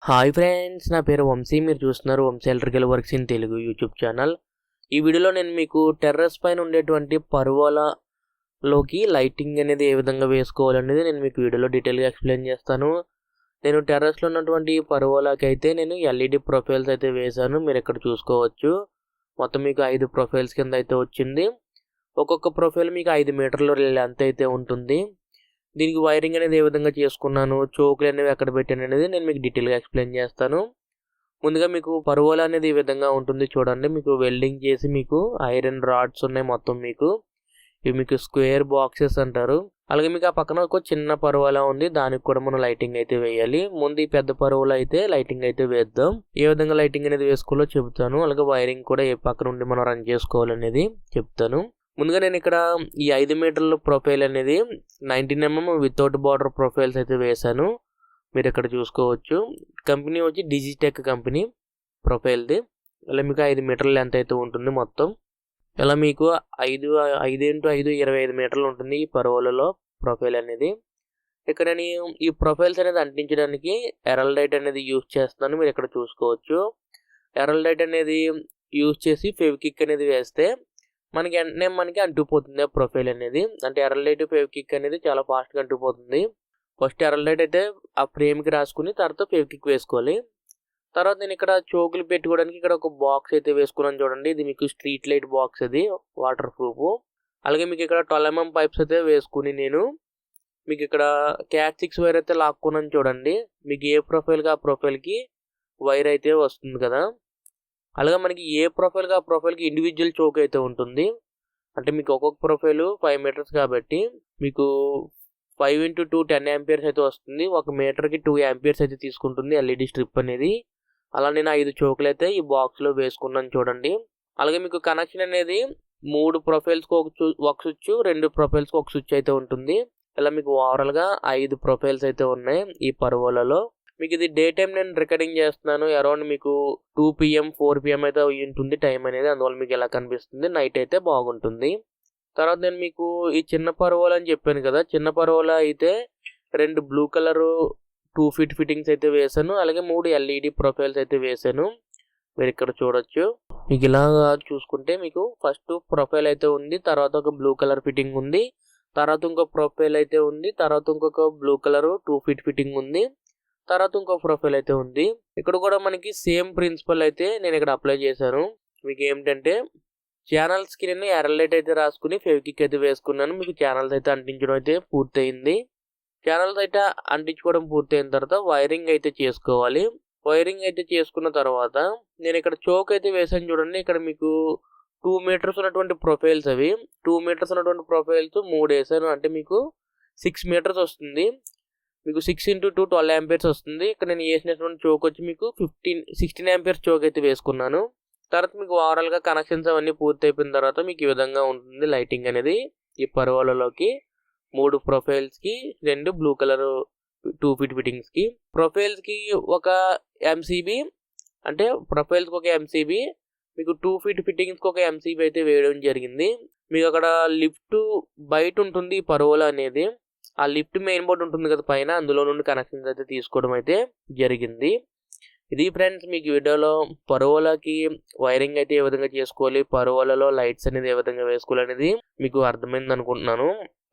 Hi friends, నా పేరు వంశీ. మీరు చూస్తున్నారు Vamsi electrical works in Telugu YouTube channel. ఈ వీడియోలో నేను మీకు టెర్రస్ పైన ఉండేటువంటి పర్గోలాలోకి లైటింగ్ అనేది ఏ విధంగా వేసుకోవాలనేది నేను మీకు వీడియోలో డీటెయిల్గా ఎక్స్ప్లెయిన్ చేస్తాను. నేను టెర్రస్లో ఉన్నటువంటి పర్గోలాకి అయితే నేను ఎల్ఈడి ప్రొఫైల్స్ అయితే వేశాను. మీరు ఇక్కడ చూసుకోవచ్చు. మొత్తం మీకు 5 ప్రొఫైల్స్ కింద అయితే వచ్చింది. ఒక్కొక్క ప్రొఫైల్ మీకు 5 మీటర్ల లెంత్ అయితే ఉంటుంది. దీనికి వైరింగ్ అనేది ఏ విధంగా చేసుకున్నాను, చోకులు అనేవి ఎక్కడ పెట్టాను అనేది నేను మీకు డీటెయిల్గా ఎక్స్ప్లెయిన్ చేస్తాను. ముందుగా మీకు పర్గోలా అనేది ఈ విధంగా ఉంటుంది చూడండి. మీకు వెల్డింగ్ చేసి మీకు ఐరన్ రాడ్స్ ఉన్నాయి. మొత్తం మీకు ఇవి మీకు స్క్వేర్ బాక్సెస్ అంటారు. అలాగే మీకు ఆ పక్కన ఒక చిన్న పర్గోలా ఉంది, దానికి కూడా మనం లైటింగ్ అయితే వేయాలి. ముందు ఈ పెద్ద పర్గోలా అయితే లైటింగ్ అయితే వేద్దాం. ఏ విధంగా లైటింగ్ అనేది వేసుకోవాలో చెబుతాను. అలాగే వైరింగ్ కూడా ఏ పక్క నుండి మనం రన్ చేసుకోవాలనేది చెప్తాను. ముందుగా నేను ఇక్కడ ఈ 5 మీటర్ల ప్రొఫైల్ అనేది 19mm వితౌట్ బార్డర్ ప్రొఫైల్స్ అయితే వేశాను. మీరు ఇక్కడ చూసుకోవచ్చు. కంపెనీ వచ్చి డిజిటెక్ కంపెనీ ప్రొఫైల్ది. ఇలా మీకు 5 మీటర్ల లెంత్ అయితే ఉంటుంది మొత్తం. ఇలా మీకు 5 x 5 25 మీటర్లు ఉంటుంది ఈ పర్గోలాలో ప్రొఫైల్ అనేది. ఇక్కడ నేను ఈ ప్రొఫైల్స్ అనేది అంటించడానికి ఎరల్డైట్ అనేది యూజ్ చేస్తున్నాను. మీరు ఇక్కడ చూసుకోవచ్చు. ఎరల్డైట్ అనేది యూజ్ చేసి ఫెవికిక్ అనేది వేస్తే మనకి అంటుకుపోతుంది ఆ ప్రొఫైల్ అనేది. అంటే ఎరల్డైట్ ఫెవికిక్ అనేది చాలా ఫాస్ట్గా అంటుకుపోతుంది. ఫస్ట్ ఎరల్డైట్ అయితే ఆ ఫ్రేమ్కి రాసుకుని తర్వాత ఫెవికిక్ వేసుకోవాలి. తర్వాత నేను ఇక్కడ చోకులు పెట్టుకోవడానికి ఇక్కడ ఒక బాక్స్ అయితే వేసుకున్నాను చూడండి. ఇది మీకు స్ట్రీట్ లైట్ బాక్స్, అది వాటర్ ప్రూఫ్. అలాగే మీకు ఇక్కడ 12mm పైప్స్ అయితే వేసుకుని నేను మీకు ఇక్కడ క్యాట్ 6 వైర్ అయితే లాక్కున్నాను చూడండి. మీకు ఏ ప్రొఫైల్గా ఆ ప్రొఫైల్కి వైర్ అయితే వస్తుంది కదా. అలాగే మనకి ఏ ప్రొఫైల్గా ఆ ప్రొఫైల్కి ఇండివిజువల్ చోక్ అయితే ఉంటుంది. అంటే మీకు ఒక్కొక్క ప్రొఫైల్ 5 మీటర్స్ కాబట్టి మీకు 5 x 2 10 amperes అయితే వస్తుంది. 1 మీటర్కి 2 amperes అయితే తీసుకుంటుంది ఎల్ఈడి స్ట్రిప్ అనేది. అలా నేను 5 చోకులు అయితే ఈ బాక్స్లో వేసుకున్నాను చూడండి. అలాగే మీకు కనెక్షన్ అనేది 3 ప్రొఫైల్స్కి ఒక స్విచ్, 2 ప్రొఫైల్స్కి ఒక స్విచ్ అయితే ఉంటుంది. ఇలా మీకు ఓవరాల్గా 5 ప్రొఫైల్స్ అయితే ఉన్నాయి ఈ పర్గోలాలో. మీకు ఇది డే టైం నేను రికార్డింగ్ చేస్తున్నాను. అరౌండ్ మీకు 2 PM 4 PM అయితే ఉంటుంది టైం అనేది. అందువల్ల మీకు ఎలా కనిపిస్తుంది. నైట్ అయితే బాగుంటుంది. తర్వాత నేను మీకు ఈ చిన్న పర్గోలా అని చెప్పాను కదా. చిన్న పర్గోలా అయితే 2 బ్లూ కలర్ 2 feet ఫిట్టింగ్స్ అయితే వేసాను. అలాగే 3 ఎల్ఈడి ప్రొఫైల్స్ అయితే వేసాను. మీరు ఇక్కడ చూడొచ్చు. మీకు ఇలా చూసుకుంటే మీకు ఫస్ట్ ప్రొఫైల్ అయితే ఉంది, తర్వాత ఒక బ్లూ కలర్ ఫిట్టింగ్ ఉంది, తర్వాత ఇంకో ప్రొఫైల్ అయితే ఉంది, తర్వాత ఇంకొక బ్లూ కలర్ 2 feet ఫిట్టింగ్ ఉంది, తర్వాత ఇంకో ప్రొఫైల్ అయితే ఉంది. ఇక్కడ కూడా మనకి సేమ్ ప్రిన్సిపల్ అయితే నేను ఇక్కడ అప్లై చేశాను. మీకు ఏమిటంటే ఛానల్స్కి నేను ఎరల్డైట్ అయితే రాసుకుని ఫెవికిక్ అయితే వేసుకున్నాను. మీకు ఛానల్స్ అయితే అంటించడం అయితే పూర్తయింది. ఛానల్స్ అయితే అంటించుకోవడం పూర్తయిన తర్వాత వైరింగ్ అయితే చేసుకోవాలి. వైరింగ్ అయితే చేసుకున్న తర్వాత నేను ఇక్కడ చోక్ అయితే వేసాను చూడండి. ఇక్కడ మీకు 2 మీటర్స్ ఉన్నటువంటి ప్రొఫైల్స్, అవి 2 మీటర్స్ ఉన్నటువంటి ప్రొఫైల్స్ 3 వేసాను. అంటే మీకు 6 మీటర్స్ వస్తుంది. మీకు 6 x 2 12 amperes వస్తుంది. ఇక్కడ నేను వేసినటువంటి చోక్ వచ్చి మీకు 16 amperes చోక్ అయితే వేసుకున్నాను. తర్వాత మీకు ఓవరాల్గా కనెక్షన్స్ అవన్నీ పూర్తి అయిపోయిన తర్వాత మీకు ఈ విధంగా ఉంటుంది లైటింగ్ అనేది. ఈ పర్గోలాలోకి 3 ప్రొఫైల్స్కి 2 బ్లూ కలర్ 2 feet ఫిట్టింగ్స్కి, ప్రొఫైల్స్కి ఒక MCB, అంటే ప్రొఫైల్స్కి ఒక MCB, మీకు 2 feet ఫిట్టింగ్స్కి ఒక MCB అయితే వేయడం జరిగింది. మీకు అక్కడ లిఫ్ట్ బయట ఉంటుంది ఈ పర్గోలా అనేది. ఆ లిఫ్ట్ మెయిన్ బోర్డ్ ఉంటుంది కదా పైన, అందులో నుండి కనెక్షన్స్ అయితే తీసుకోవడం అయితే జరిగింది. ఇది ఫ్రెండ్స్ మీకు వీడియోలో పర్గోలాకి వైరింగ్ అయితే ఏ విధంగా చేసుకోవాలి, పర్గోలాలో లైట్స్ అనేది ఏ విధంగా వేసుకోవాలి అనేది మీకు అర్థమైంది అనుకుంటున్నాను.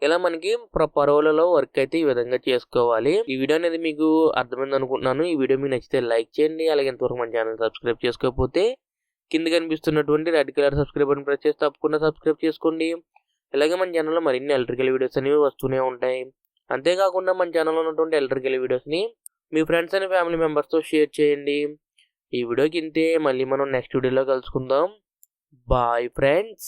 ఇలా మనకి పర్గోలాలో వర్క్ అయితే ఈ విధంగా చేసుకోవాలి. ఈ వీడియో అనేది మీకు అర్థమైంది అనుకుంటున్నాను. ఈ వీడియో మీకు నచ్చితే లైక్ చేయండి. అలాగే ఇంతవరకు మన ఛానల్ సబ్స్క్రైబ్ చేసుకోకపోతే కింద కనిపిస్తున్నటువంటి red colour subscribe button press చేసి తప్పకుండా సబ్స్క్రైబ్ చేసుకోండి. అలాగే మన ఛానల్లో మరిన్ని ఎలక్ట్రికల్ వీడియోస్ అనేవి వస్తూనే ఉంటాయి. అంతేకాకుండా మన ఛానల్లో ఉన్నటువంటి ఎలక్ట్రికల్ వీడియోస్ని మీ ఫ్రెండ్స్ అండ్ ఫ్యామిలీ మెంబర్స్తో షేర్ చేయండి. ఈ వీడియోకి ఇంతే. మళ్ళీ మనం నెక్స్ట్ వీడియోలో కలుసుకుందాం. Bye friends.